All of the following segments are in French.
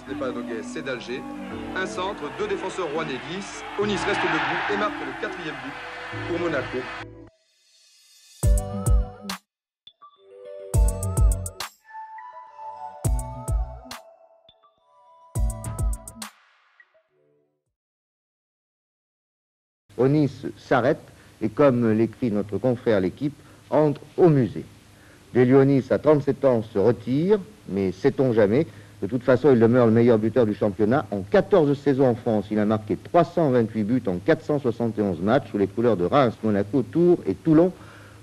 ce n'est pas Noguès, c'est d'Alger. Un centre, deux défenseurs rouennais glissent. Onis reste debout et marque le 4e but pour Monaco. Onis s'arrête et, comme l'écrit notre confrère L'Équipe, entre au musée. Delionis, à 37 ans, se retire, mais sait-on jamais. De toute façon, il demeure le meilleur buteur du championnat. En 14 saisons en France, il a marqué 328 buts en 471 matchs sous les couleurs de Reims, Monaco, Tours et Toulon,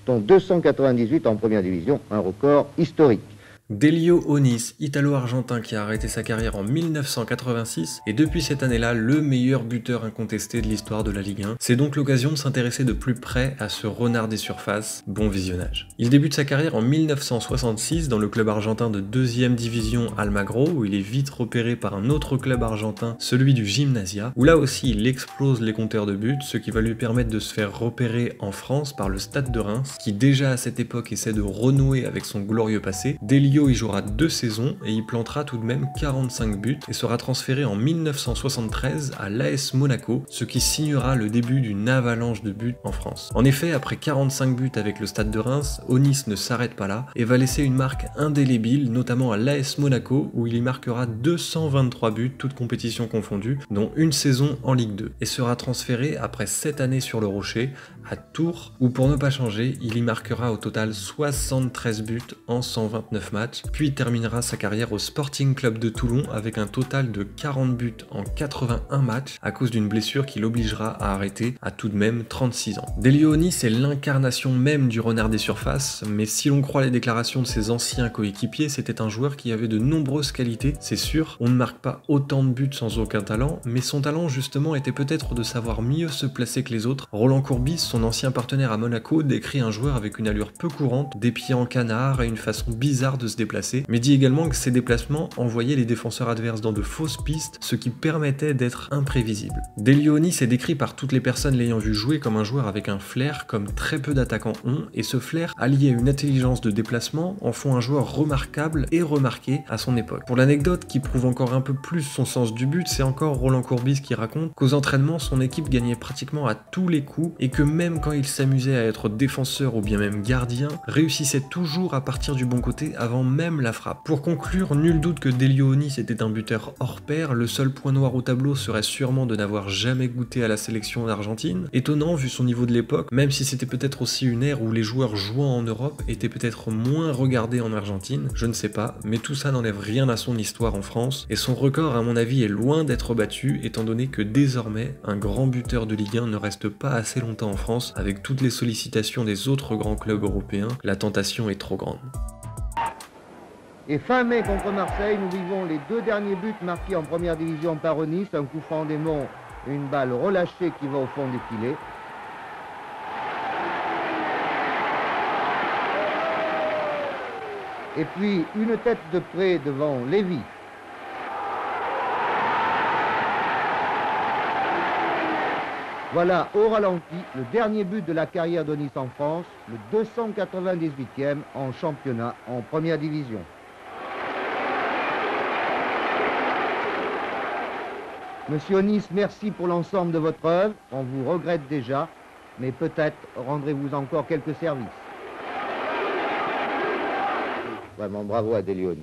dont 298 en première division, un record historique. Delio Onis, italo-argentin qui a arrêté sa carrière en 1986, est depuis cette année-là le meilleur buteur incontesté de l'histoire de la Ligue 1. C'est donc l'occasion de s'intéresser de plus près à ce renard des surfaces. Bon visionnage. Il débute sa carrière en 1966 dans le club argentin de 2e division Almagro, où il est vite repéré par un autre club argentin, celui du Gimnasia, où là aussi il explose les compteurs de buts, ce qui va lui permettre de se faire repérer en France par le Stade de Reims, qui déjà à cette époque essaie de renouer avec son glorieux passé. Delio y jouera 2 saisons et y plantera tout de même 45 buts et sera transféré en 1973 à l'AS Monaco, ce qui signera le début d'une avalanche de buts en France. En effet, après 45 buts avec le Stade de Reims, Onis ne s'arrête pas là et va laisser une marque indélébile, notamment à l'AS Monaco où il y marquera 223 buts, toutes compétitions confondues, dont une saison en Ligue 2, et sera transféré après 7 années sur le Rocher à Tours, où pour ne pas changer, il y marquera au total 73 buts en 129 matchs, puis terminera sa carrière au Sporting Club de Toulon avec un total de 40 buts en 81 matchs à cause d'une blessure qui l'obligera à arrêter à tout de même 36 ans. Delio Onis est l'incarnation même du renard des surfaces, mais si l'on croit les déclarations de ses anciens coéquipiers, c'était un joueur qui avait de nombreuses qualités, c'est sûr. On ne marque pas autant de buts sans aucun talent, mais son talent justement était peut-être de savoir mieux se placer que les autres. Roland Courbis, son ancien partenaire à Monaco, décrit un joueur avec une allure peu courante, des pieds en canard et une façon bizarre de se déplacer, mais dit également que ces déplacements envoyaient les défenseurs adverses dans de fausses pistes, ce qui permettait d'être imprévisible. Delio Onis est décrit par toutes les personnes l'ayant vu jouer comme un joueur avec un flair comme très peu d'attaquants ont, et ce flair, allié à une intelligence de déplacement, en font un joueur remarquable et remarqué à son époque. Pour l'anecdote qui prouve encore un peu plus son sens du but, c'est encore Roland Courbis qui raconte qu'aux entraînements, son équipe gagnait pratiquement à tous les coups et que même quand il s'amusait à être défenseur ou bien même gardien, réussissait toujours à partir du bon côté avant même la frappe. Pour conclure, nul doute que Delio Onis était un buteur hors pair, le seul point noir au tableau serait sûrement de n'avoir jamais goûté à la sélection d'Argentine. Étonnant vu son niveau de l'époque, même si c'était peut-être aussi une ère où les joueurs jouant en Europe étaient peut-être moins regardés en Argentine, je ne sais pas, mais tout ça n'enlève rien à son histoire en France, et son record à mon avis est loin d'être battu, étant donné que désormais, un grand buteur de Ligue 1 ne reste pas assez longtemps en France. Avec toutes les sollicitations des autres grands clubs européens, la tentation est trop grande. Et fin mai contre Marseille, nous vivons les 2 derniers buts marqués en première division par Onis, un coup franc des Monts, une balle relâchée qui va au fond des filets. Et puis une tête de près devant Lévy. Voilà, au ralenti, le dernier but de la carrière d'Onis en France, le 298e en championnat, en première division. Monsieur Onis, merci pour l'ensemble de votre œuvre. On vous regrette déjà, mais peut-être rendrez-vous encore quelques services. Vraiment bravo à Delio Onis.